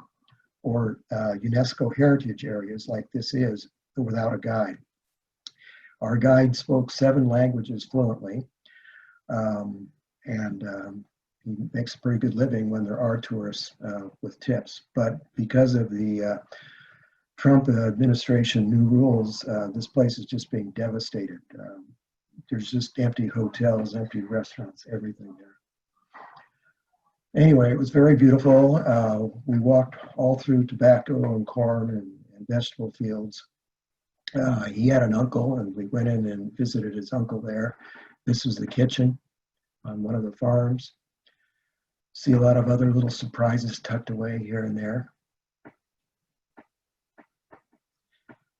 or UNESCO heritage areas like this is without a guide. Our guide spoke 7 languages fluently, and he makes a pretty good living when there are tourists with tips. But because of the Trump administration new rules, this place is just being devastated. There's just empty hotels, empty restaurants, everything there. Anyway, it was very beautiful. We walked all through tobacco and corn and vegetable fields. He had an uncle, and we went in and visited his uncle there. This was the kitchen on one of the farms. See a lot of other little surprises tucked away here and there.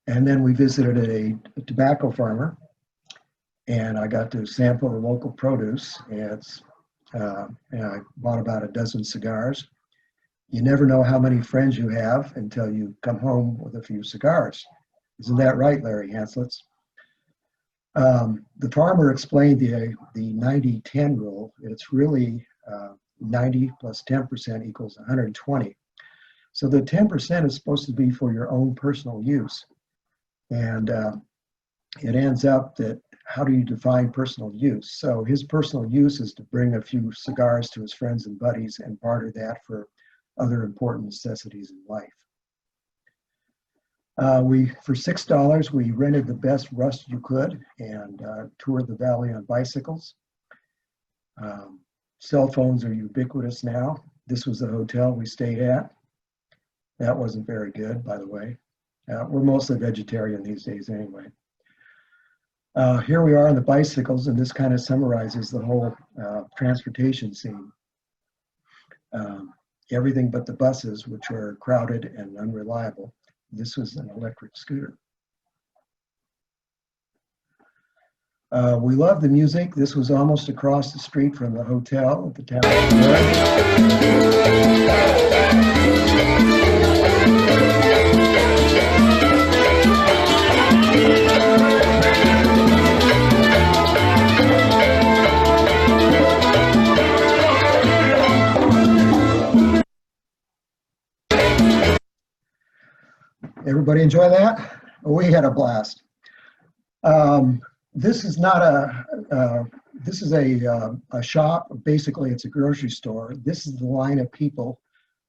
And then we visited a tobacco farmer, and I got to sample the local produce. And I bought about a dozen cigars. You never know how many friends you have until you come home with a few cigars. Isn't that right, Larry Hanslitz? The farmer explained the 90-10 rule. It's really 90 plus 10% equals 120. So the 10% is supposed to be for your own personal use. And it ends up that how do you define personal use? So his personal use is to bring a few cigars to his friends and buddies and barter that for other important necessities in life. For $6, we rented the best Rust you could and toured the valley on bicycles. Cell phones are ubiquitous now. This was the hotel we stayed at. That wasn't very good, by the way. We're mostly vegetarian these days anyway. Here we are on the bicycles, and this kind of summarizes the whole transportation scene. Everything but the buses, which were crowded and unreliable. This was an electric scooter. We love the music. This was almost across the street from the hotel at the town Everybody enjoy that? We had a blast. This is not this is a shop. Basically, it's a grocery store. This is the line of people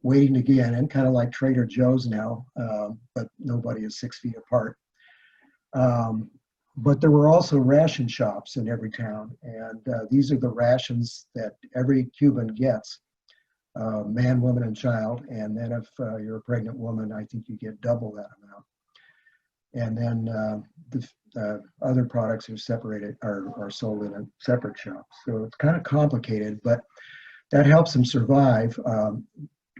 waiting to get in, kind of like Trader Joe's now, but nobody is 6 feet apart. But there were also ration shops in every town, and these are the rations that every Cuban gets. Man, woman, and child, and then if you're a pregnant woman, I think you get double that amount. And then the other products are separated, are sold in a separate shop. So it's kind of complicated, but that helps them survive.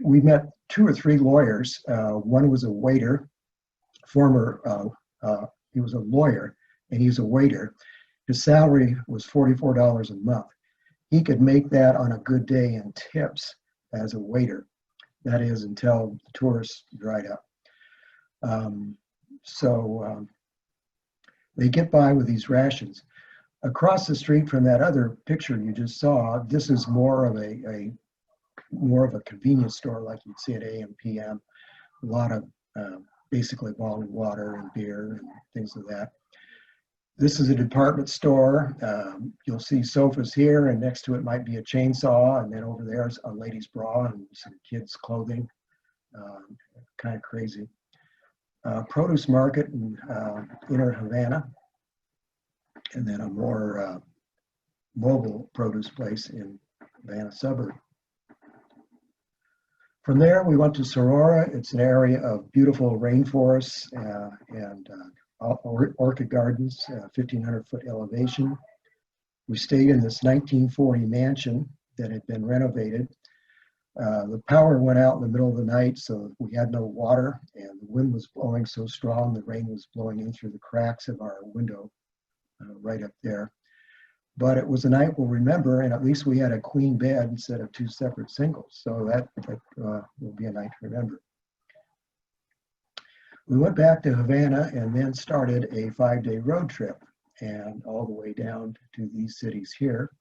We met 2 or 3 lawyers. One was a waiter, he was a lawyer, and he's a waiter. His salary was $44 a month. He could make that on a good day in tips as a waiter. That is until the tourists dried up. They get by with these rations. Across the street from that other picture you just saw, this is more of a convenience store like you'd see at AM, PM. A lot of basically bottled water and beer and things like that. This is a department store. You'll see sofas here, and next to it might be a chainsaw, and then over there's a lady's bra and some kids' clothing. Kind of crazy. Produce market in inner Havana, and then a more mobile produce place in Havana suburb. From there, we went to Sorora. It's an area of beautiful rainforests and orchid gardens, 1,500-foot elevation. We stayed in this 1940 mansion that had been renovated. The power went out in the middle of the night, so we had no water, and the wind was blowing so strong, the rain was blowing in through the cracks of our window right up there. But it was a night we'll remember, and at least we had a queen bed instead of 2 separate singles, so that will be a night to remember. We went back to Havana and then started a 5-day road trip, and all the way down to these cities here.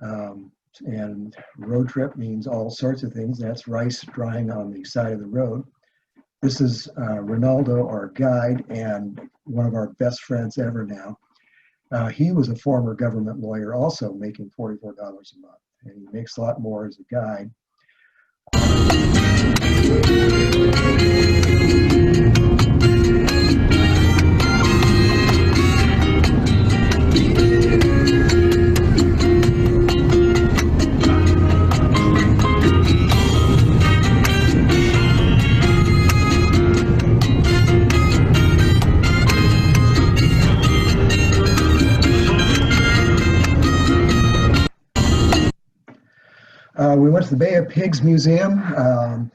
And road trip means all sorts of things. That's rice drying on the side of the road. This is Ronaldo, our guide, and one of our best friends ever now. He was a former government lawyer, also making $44 a month, and he makes a lot more as a guide. We went to the Bay of Pigs Museum.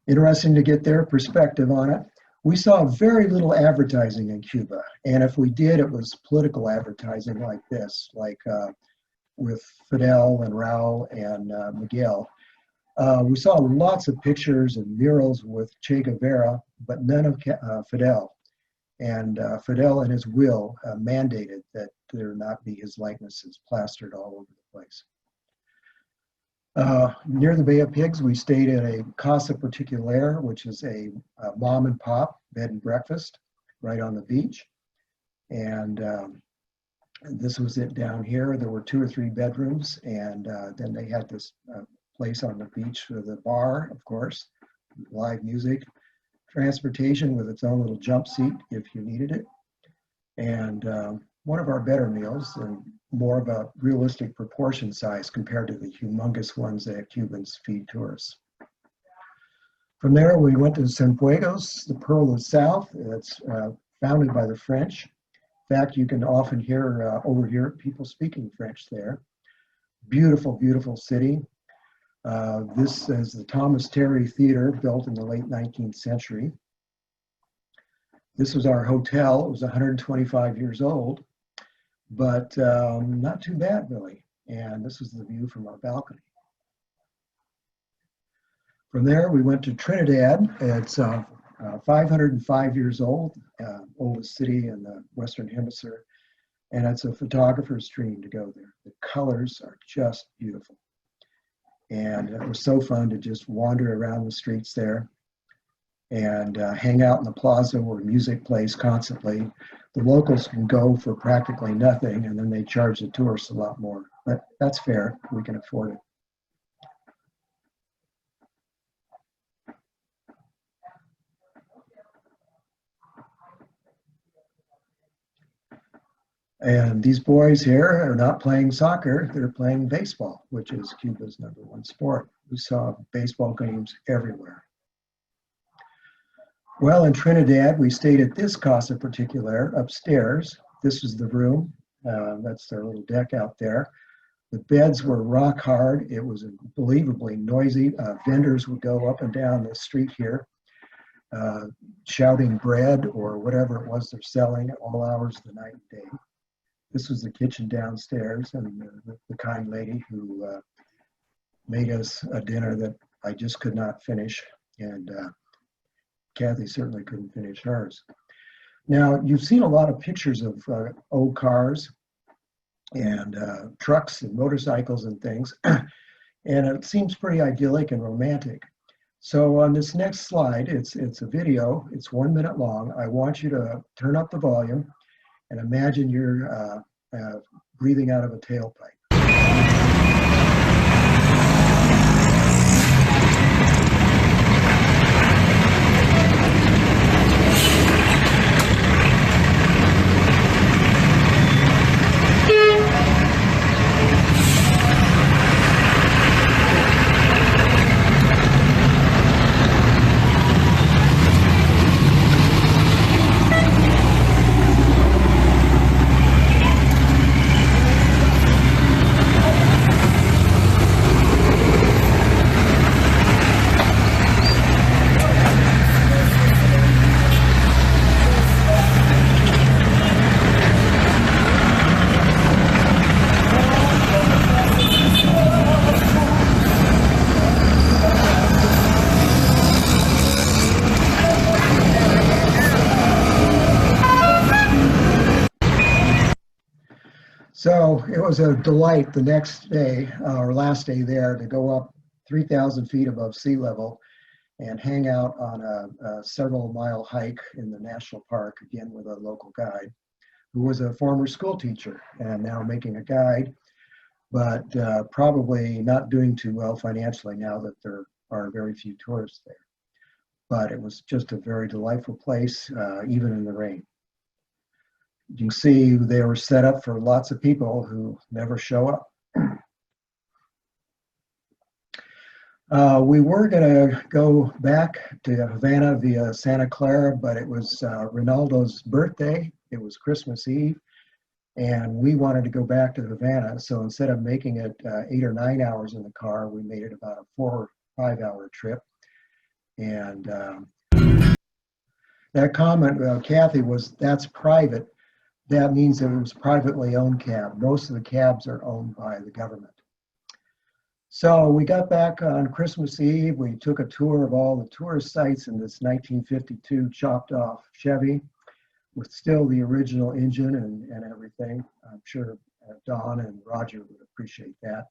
Interesting to get their perspective on it. We saw very little advertising in Cuba, and if we did, it was political advertising like this, like with Fidel and Raul and Miguel. We saw lots of pictures and murals with Che Guevara, but none of Fidel. And Fidel in his will mandated that there not be his likenesses plastered all over the place. Near the Bay of Pigs, we stayed at a Casa Particular, which is a mom and pop bed and breakfast right on the beach. And this was it down here. There were 2 or 3 bedrooms, and then they had this place on the beach with a bar, of course, live music, transportation with its own little jump seat if you needed it. And one of our better meals, and more of a realistic proportion size compared to the humongous ones that Cubans feed tourists. From there, we went to Cienfuegos, the Pearl of the South. It's founded by the French. In fact, you can often hear, overhear people speaking French there. Beautiful, beautiful city. This is the Thomas Terry Theater, built in the late 19th century. This was our hotel. It was 125 years old, but not too bad, really. And this was the view from our balcony. From there, we went to Trinidad. It's 505 years old, oldest city in the Western Hemisphere. And it's a photographer's dream to go there. The colors are just beautiful. And it was so fun to just wander around the streets there and hang out in the plaza where music plays constantly. The locals can go for practically nothing, and then they charge the tourists a lot more. But that's fair. We can afford it. And these boys here are not playing soccer, they're playing baseball, which is Cuba's #1 sport. We saw baseball games everywhere. Well, in Trinidad, we stayed at this Casa Particular upstairs. This is the room. That's their little deck out there. The beds were rock hard. It was unbelievably noisy. Vendors would go up and down the street here, shouting bread or whatever it was they're selling at all hours of the night and day. This was the kitchen downstairs, and the kind lady who made us a dinner that I just could not finish, and Kathy certainly couldn't finish hers. Now, you've seen a lot of pictures of old cars and trucks and motorcycles and things, and it seems pretty idyllic and romantic. So on this next slide, it's a video. It's 1 minute long. I want you to turn up the volume and imagine you're breathing out of a tailpipe. So it was a delight the next day, or last day there, to go up 3,000 feet above sea level and hang out on a several-mile hike in the national park, again with a local guide, who was a former school teacher and now making a guide, but probably not doing too well financially now that there are very few tourists there. But it was just a very delightful place, even in the rain. You can see they were set up for lots of people who never show up. We were going to go back to Havana via Santa Clara, but it was Ronaldo's birthday. It was Christmas Eve, and we wanted to go back to Havana. So instead of making it 8 or 9 hours in the car, we made it about a 4 or 5 hour trip. And that comment, Kathy, was that's private. That means that it was privately owned cab. Most of the cabs are owned by the government. So we got back on Christmas Eve. We took a tour of all the tourist sites in this 1952 chopped off Chevy. with still the original engine and everything. I'm sure Don and Roger would appreciate that.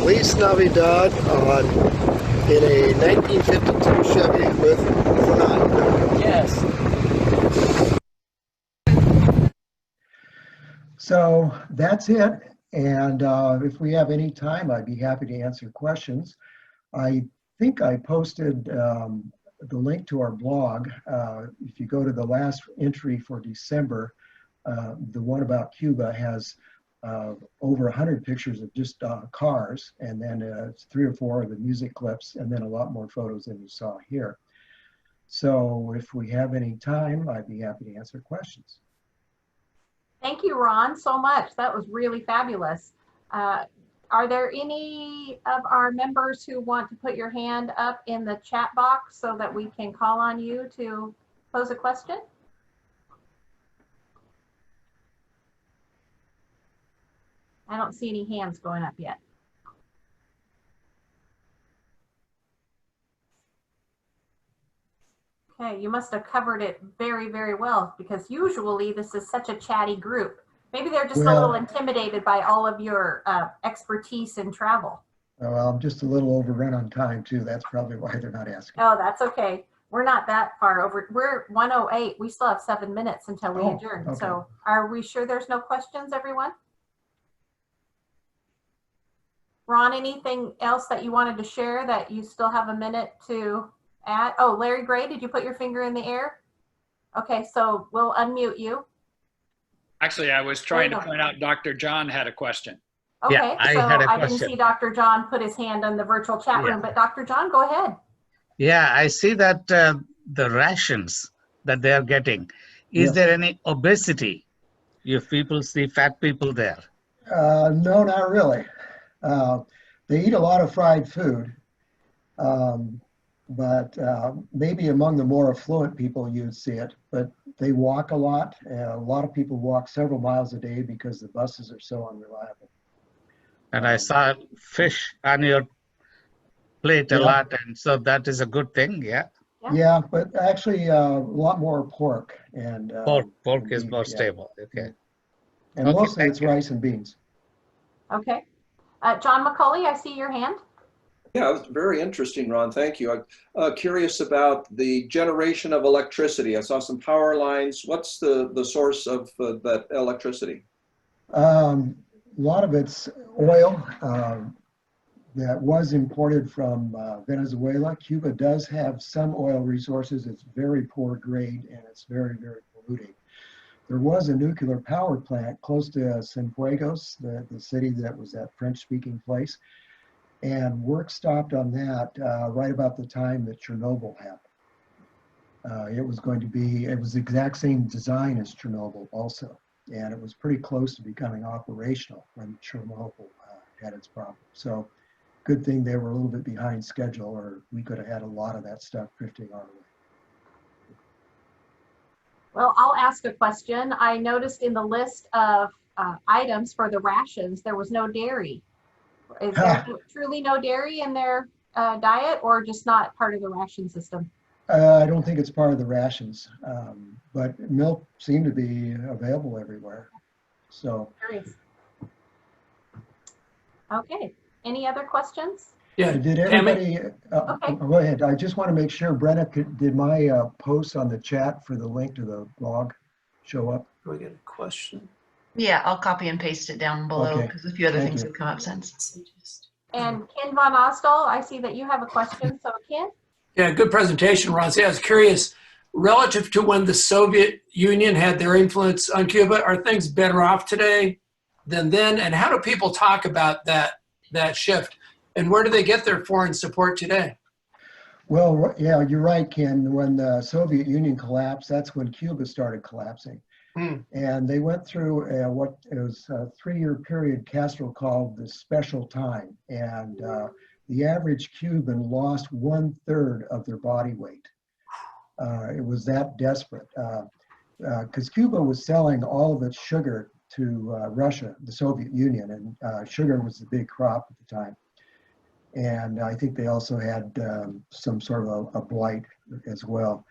Feliz Navidad in a 1952 Chevy with front. Yes. So that's it. And if we have any time, I'd be happy to answer questions. I think I posted the link to our blog. If you go to the last entry for December, the one about Cuba has over 100 pictures of just cars, and then 3 or 4 of the music clips, and then a lot more photos than you saw here. So if we have any time, I'd be happy to answer questions. Thank you, Ron, so much. That was really fabulous. Are there any of our members who want to put your hand up in the chat box so that we can call on you to pose a question? I don't see any hands going up yet. Okay, you must have covered it very, very well, because usually this is such a chatty group. Maybe they're just a little intimidated by all of your expertise in travel. Well, I'm just a little overrun on time too. That's probably why they're not asking. Oh, that's okay. We're not that far over. We're 1:08. We still have 7 minutes until we adjourn. Okay. So are we sure there's no questions, everyone? Ron, anything else that you wanted to share that you still have a minute to add? Oh, Larry Gray, did you put your finger in the air? Okay, so we'll unmute you. Actually, I was trying to point out Dr. John had a question. Okay, Yeah, I so had a I didn't question. see Dr. John put his hand on the virtual chat Yeah. room, but Dr. John, go ahead. Yeah, I see that the rations that they are getting, is there any obesity? You people see fat people there? No, not really. They eat a lot of fried food, but maybe among the more affluent people you'd see it. But they walk a lot. A lot of people walk several miles a day because the buses are so unreliable. And I saw fish on your plate a lot, and so that is a good thing, yeah? Yeah, but actually a lot more pork and Pork is more stable, okay. And Okay, mostly thank it's you. rice and beans. Okay. John McCauley, I see your hand. Yeah, it was very interesting, Ron. Thank you. I'm curious about the generation of electricity. I saw some power lines. What's the source of that electricity? A lot of it's oil that was imported from Venezuela. Cuba does have some oil resources. It's very poor grade and it's very, very polluting. There was a nuclear power plant close to Cienfuegos, the city that was that French-speaking place, and work stopped on that right about the time that Chernobyl happened. It was the exact same design as Chernobyl also, and it was pretty close to becoming operational when Chernobyl had its problem. So good thing they were a little bit behind schedule, or we could have had a lot of that stuff drifting our way. Well, I'll ask a question. I noticed in the list of items for the rations, there was no dairy. Is there truly no dairy in their diet, or just not part of the ration system? I don't think it's part of the rations, but milk seemed to be available everywhere. So. Curious. Okay. Any other questions? Yeah. Did everybody? Go ahead. I just want to make sure, Brenna, did my post on the chat for the link to the blog show up? Do we get a question? Yeah, I'll copy and paste it down below because a few other things have come up since. And Ken Von Ostel, I see that you have a question. So Ken? Yeah, good presentation, Ron. See, I was curious, relative to when the Soviet Union had their influence on Cuba, are things better off today than then? And how do people talk about that shift? And where do they get their foreign support today? Well, yeah, you're right, Ken. When the Soviet Union collapsed, that's when Cuba started collapsing. And they went through what it was a 3-year period Castro called the special time. And the average Cuban lost 1/3 of their body weight. It was that desperate. because Cuba was selling all of its sugar to Russia, the Soviet Union, and sugar was the big crop at the time. And I think they also had some sort of a blight as well.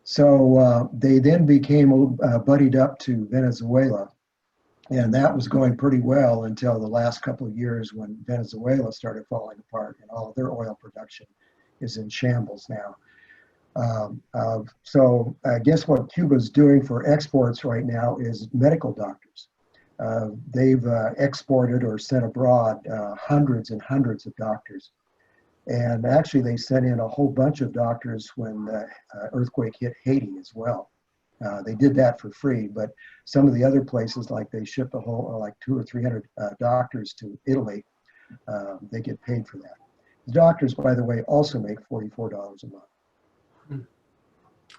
So they then became buddied up to Venezuela, and that was going pretty well until the last couple of years when Venezuela started falling apart and all of their oil production is in shambles now. So I guess what Cuba's doing for exports right now is medical doctors. They've exported or sent abroad hundreds and hundreds of doctors. And actually they sent in a whole bunch of doctors when the earthquake hit Haiti as well. They did that for free, but some of the other places, like they shipped a whole, like 200 or 300 doctors to Italy, they get paid for that. The doctors, by the way, also make $44 a month.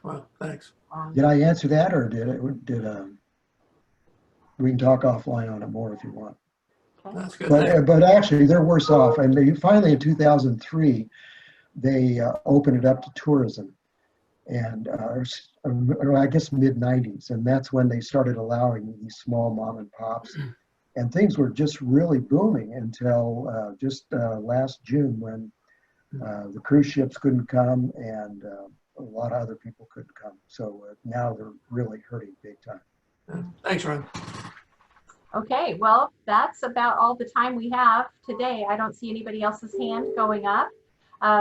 Well, thanks. Did I answer that, or we can talk offline on it more if you want. That's good. But actually, they're worse off. And they finally, in 2003, they opened it up to tourism, and I guess mid-90s, and that's when they started allowing these small mom and pops, and things were just really booming until just last June, when the cruise ships couldn't come and a lot of other people couldn't come. So now they're really hurting big time. Thanks, Ron. Okay, well, that's about all the time we have today. I don't see anybody else's hand going up.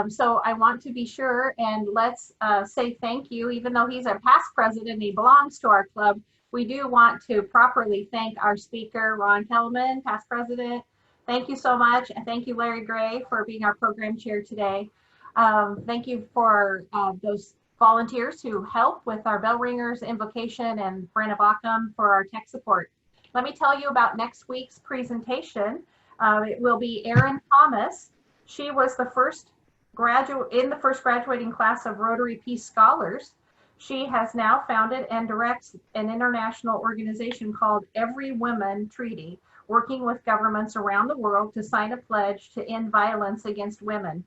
So I want to be sure, and let's say thank you. Even though he's a past president and he belongs to our club, we do want to properly thank our speaker, Ron Kelemen, past president. Thank you so much. And thank you, Larry Gray, for being our program chair today. Thank you for those volunteers who help with our bell ringers, invocation, and Brenna Bockham for our tech support. Let me tell you about next week's presentation. It will be Erin Thomas. She was the first graduating class of Rotary Peace Scholars. She has now founded and directs an international organization called Every Women Treaty, working with governments around the world to sign a pledge to end violence against women.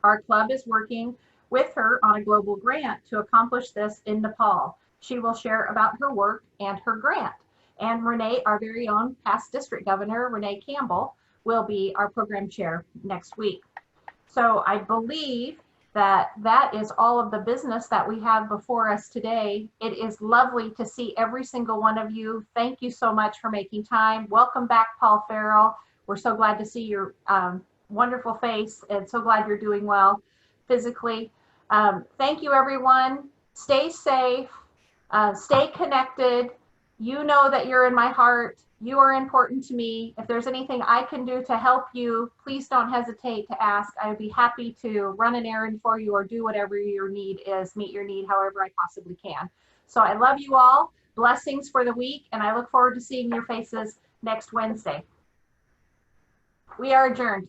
Our club is working with her on a global grant to accomplish this in Nepal. She will share about her work and her grant. And Renee, our very own past district governor, Renee Campbell, will be our program chair next week. So I believe that that is all of the business that we have before us today. It is lovely to see every single one of you. Thank you so much for making time. Welcome back, Paul Farrell. We're so glad to see your wonderful face and so glad you're doing well physically. Thank you, everyone. Stay safe, stay connected. You know that you're in my heart. You are important to me. If there's anything I can do to help you, please don't hesitate to ask. I would be happy to run an errand for you or do whatever your need is, meet your need however I possibly can. So I love you all. Blessings for the week, and I look forward to seeing your faces next Wednesday. We are adjourned.